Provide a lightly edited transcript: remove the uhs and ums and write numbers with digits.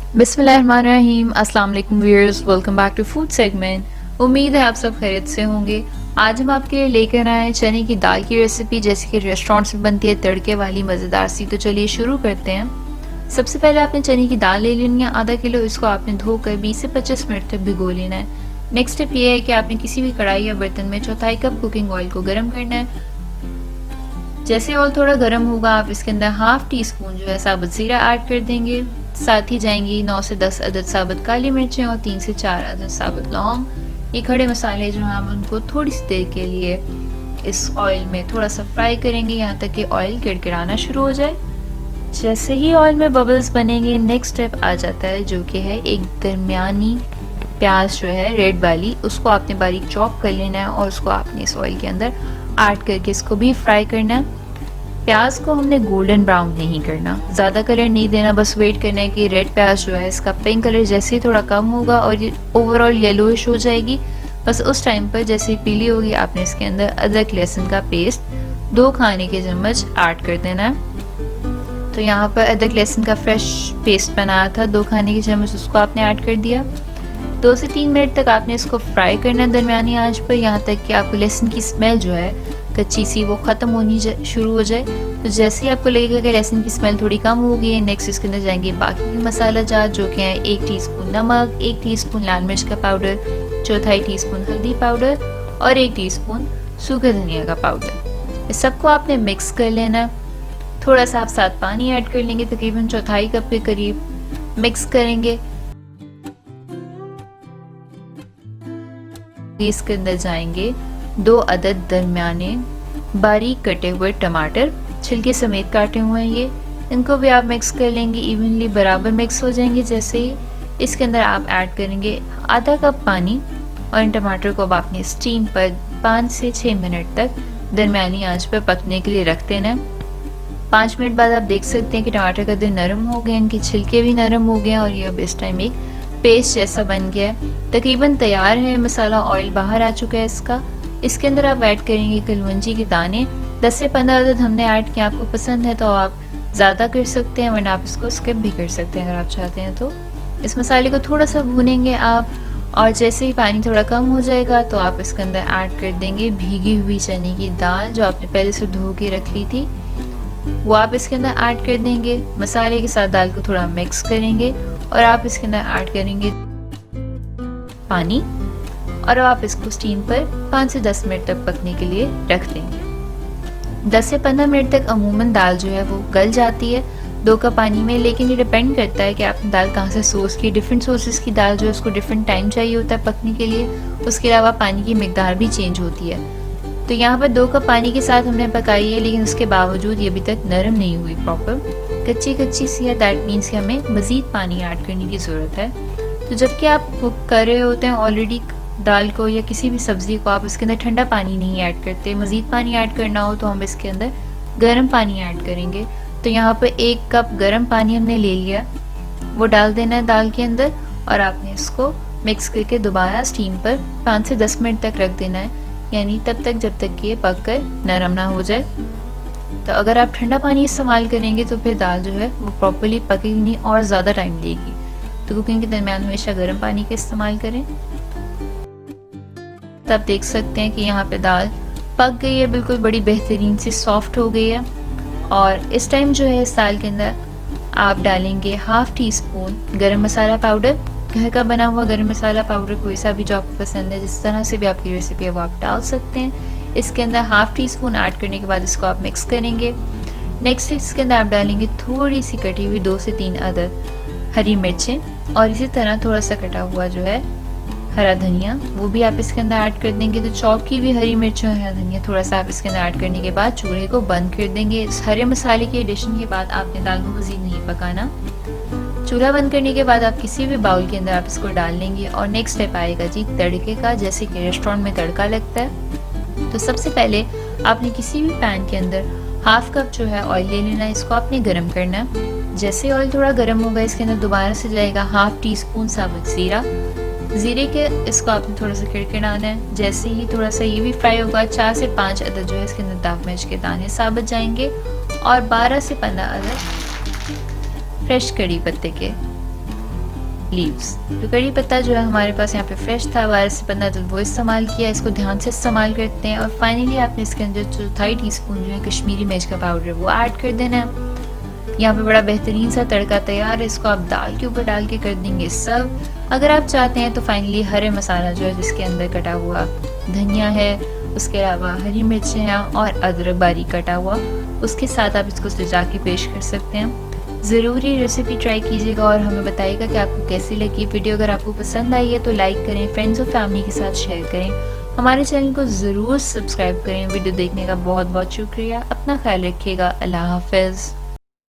बिस्मिल्लाहिर्रहमानिर्रहीम। अस्सलाम वालेकुम viewers, welcome back to food segment. उम्मीद है आप सब खैरियत से होंगे। आज हम आपके लिए लेकर आए हैं चने की दाल की रेसिपी, जैसे कि रेस्टोरेंट्स में बनती है, तड़के वाली मज़ेदार सी। तो चलिए शुरू करते हैं। सबसे पहले आपने चने की दाल ले लेनी है आधा किलो। इसको आपने धोकर 20 से 25 मिनट तक भिगो लेना है। नेक्स्ट स्टेप ये है कि आपने किसी भी कढ़ाई या बर्तन में चौथाई कप कुकिंग ऑयल को गर्म करना है। जैसे ऑयल थोड़ा गर्म होगा, आप इसके अंदर हाफ टी स्पून जो है साबुत जीरा ऐड कर देंगे। साथ ही जाएंगी 9 से 10 अदद साबुत काली मिर्चें और 3 से 4 अदद साबुत लौंग। ये खड़े मसाले जो हैं हम उनको थोड़ी सी देर के लिए इस ऑयल में थोड़ा सा फ्राई करेंगे, यहाँ तक कि ऑयल किड़किड़ाना शुरू हो जाए। जैसे ही ऑयल में बबल्स बनेंगे, नेक्स्ट स्टेप आ जाता है, जो कि है एक दरमियानी प्याज जो है रेड वाली, उसको आपने बारीक चॉप कर लेना है और उसको आपने इस ऑयल के अंदर ऐड करके इसको भी फ्राई करना है। प्याज को हमने गोल्डन ब्राउन नहीं करना, ज़्यादा कलर नहीं देना, बस वेट करना है कि रेड प्याज जो है इसका पिंक कलर जैसे ही थोड़ा कम होगा और ये ओवरऑल येलोइश हो जाएगी, बस उस टाइम पर जैसे ही पीली होगी आपने इसके अंदर अदरक लहसुन का पेस्ट 2 खाने के चम्मच ऐड कर देना है। तो यहाँ पर अदरक लहसुन का फ्रेश पेस्ट बनाया था 2 खाने के चम्मच, उसको आपने ऐड कर दिया। 2 से 3 मिनट तक आपने इसको फ्राई करना है दरमियानी आंच पर, यहाँ तक कि आपको लहसुन की स्मेल जो है कच्ची सी वो ख़त्म होनी शुरू हो जाए। तो जैसे ही आपको लगेगा कि लहसुन की स्मेल थोड़ी कम हो गई है, नेक्स्ट इसके अंदर जाएंगे बाकी के मसाला जात, जो कि हैं 1 टीस्पून नमक, 1 टीस्पून लाल मिर्च का पाउडर, चौथाई टीस्पून हल्दी पाउडर और 1 टीस्पून सूखा धनिया का पाउडर। इस सबको आपने मिक्स कर लेना। थोड़ा सा आप साथ पानी ऐड कर लेंगे, तकरीबन चौथाई कप के करीब मिक्स करेंगे। इसके अंदर जाएंगे 2 अदद दरमियाने बारीक कटे हुए टमाटर, छिलके समेत काटे हुए हैं ये, इनको भी आप मिक्स कर लेंगे, इवनली बराबर मिक्स हो जाएंगे। जैसे ही इसके अंदर आप ऐड करेंगे आधा कप पानी और इन टमाटर को अब आपने स्टीम पर 5 से 6 मिनट तक दरमियानी आंच पर पकने के लिए रख देना है। 5 मिनट बाद आप देख सकते हैं कि टमाटर का दिल नरम हो गए, इनके छिलके भी नरम हो गए और ये अब इस टाइम एक पेस्ट जैसा बन गया है, तकरीबन तैयार है मसाला। ऑयल बाहर आ चुका है इसका। इसके अंदर आप ऐड करेंगे कलवंजी के दाने, 10 से 15 अदद हमने ऐड किया। आपको पसंद है तो आप ज़्यादा कर सकते हैं, वरना आप इसको स्किप भी कर सकते हैं अगर आप चाहते हैं तो। इस मसाले को थोड़ा सा भूनेंगे आप, और जैसे ही पानी थोड़ा कम हो जाएगा तो आप इसके अंदर ऐड कर देंगे भीगी हुई चने की दाल, जो आपने पहले से धो के रख ली थी, वो आप इसके अंदर ऐड कर देंगे। मसाले के साथ दाल को थोड़ा मिक्स करेंगे और आप इसके अंदर ऐड करेंगे पानी, और अब आप इसको स्टीम पर 5 से 10 मिनट तक पकने के लिए रख देंगे। 10 से 15 मिनट तक अमूमन दाल जो है वो गल जाती है 2 कप पानी में, लेकिन ये डिपेंड करता है कि आपने दाल कहाँ से सोर्स की। डिफरेंट सोर्सेज की दाल जो है उसको डिफरेंट टाइम चाहिए होता है पकने के लिए, उसके अलावा पानी की मिकदार भी चेंज होती है। तो यहाँ पर 2 कप पानी के साथ हमने पकाई है, लेकिन उसके बावजूद ये अभी तक नरम नहीं हुई, प्रॉपर कच्ची कच्ची सी है। दैट मीन्स कि हमें मज़ीद पानी ऐड करने की ज़रूरत है। तो जबकि आप कुक कर रहे होते हैं ऑलरेडी दाल को या किसी भी सब्ज़ी को, आप इसके अंदर ठंडा पानी नहीं ऐड करते। मज़ीद पानी ऐड करना हो तो हम इसके अंदर गर्म पानी ऐड करेंगे। तो यहाँ पर 1 कप गर्म पानी हमने ले लिया, वो डाल देना है दाल के अंदर और आपने इसको मिक्स करके दोबारा स्टीम पर 5 से 10 मिनट तक रख देना है, यानी तब तक जब तक कि ये पक कर नरम ना हो जाए। तो अगर आप ठंडा पानी इस्तेमाल करेंगे तो फिर दाल जो है वो प्रॉपर्ली पकेगी नहीं और ज़्यादा टाइम लेगी। तो कुकिंग के दरमियान हमेशा गर्म पानी का इस्तेमाल करें। तब देख सकते हैं कि यहाँ पे दाल पक गई है, बिल्कुल बड़ी बेहतरीन सी सॉफ्ट हो गई है। और इस टाइम जो है इस दाल के अंदर आप डालेंगे हाफ टी स्पून गर्म मसाला पाउडर, घर का बना हुआ गर्म मसाला पाउडर, कोई सा भी जो आपको पसंद है, जिस तरह से भी आपकी रेसिपी है वो आप डाल सकते हैं। इसके अंदर हाफ टी स्पून ऐड करने के बाद इसको आप मिक्स करेंगे। नेक्स्ट इसके अंदर आप डालेंगे थोड़ी सी कटी हुई 2 से 3 अदद हरी मिर्चें और इसी तरह थोड़ा सा कटा हुआ जो है हरा धनिया, वो भी आप इसके अंदर ऐड कर देंगे। तो चॉप की भी हरी मिर्च और हरा धनिया थोड़ा सा आप इसके अंदर ऐड करने के बाद चूल्हे को बंद कर देंगे। इस हरे मसाले के एडिशन के बाद आपने दाल को मज़ीद नहीं पकाना। चूल्हा बंद करने के बाद आप किसी भी बाउल के अंदर आप इसको डाल लेंगे और नेक्स्ट स्टेप आएगा जी तड़के का, जैसे कि रेस्टोरेंट में तड़का लगता है। तो सबसे पहले आपने किसी भी पैन के अंदर हाफ कप जो है ऑयल ले लेना है, इसको आपने गर्म करना है। जैसे ऑयल थोड़ा गर्म होगा इसके अंदर दोबारा से जाएगा हाफ टी स्पून साबुत ज़ीरा, ज़ीरे के इसको आपने थोड़ा सा किड़किड़ाना है। जैसे ही थोड़ा सा ये भी फ्राई होगा 4 से 5 अदद जो है इसके अंदर दाग मिर्च के दाने साबुत जाएंगे और 12 से 15 अदद फ्रेश कड़ी पत्ते के। लीव्स। तो कड़ी पत्ता जो है हमारे पास यहाँ पे फ्रेश था, 12 से 15 दिन वो इस्तेमाल किया। इसको ध्यान से इस्तेमाल करते हैं। और फाइनली आपने इसके अंदर चौथाई टीस्पून जो है कश्मीरी मिर्च का पाउडर वो ऐड कर देना है। यहाँ पे बड़ा बेहतरीन सा तड़का तैयार है। इसको आप दाल के ऊपर डाल के कर देंगे सर्व। अगर आप चाहते हैं तो फाइनली हरे मसाला जो है जिसके अंदर कटा हुआ धनिया है, उसके अलावा हरी मिर्चें हैं और अदरक बारीक कटा हुआ, उसके साथ आप इसको सजा के पेश कर सकते हैं। ज़रूरी रेसिपी ट्राई कीजिएगा और हमें बताइएगा कि आपको कैसी लगी वीडियो। अगर आपको पसंद आई है तो लाइक करें, फ्रेंड्स और फैमिली के साथ शेयर करें। हमारे चैनल को ज़रूर सब्सक्राइब करें। वीडियो देखने का बहुत बहुत शुक्रिया। अपना ख्याल रखिएगा। अल्लाह हाफ़िज़।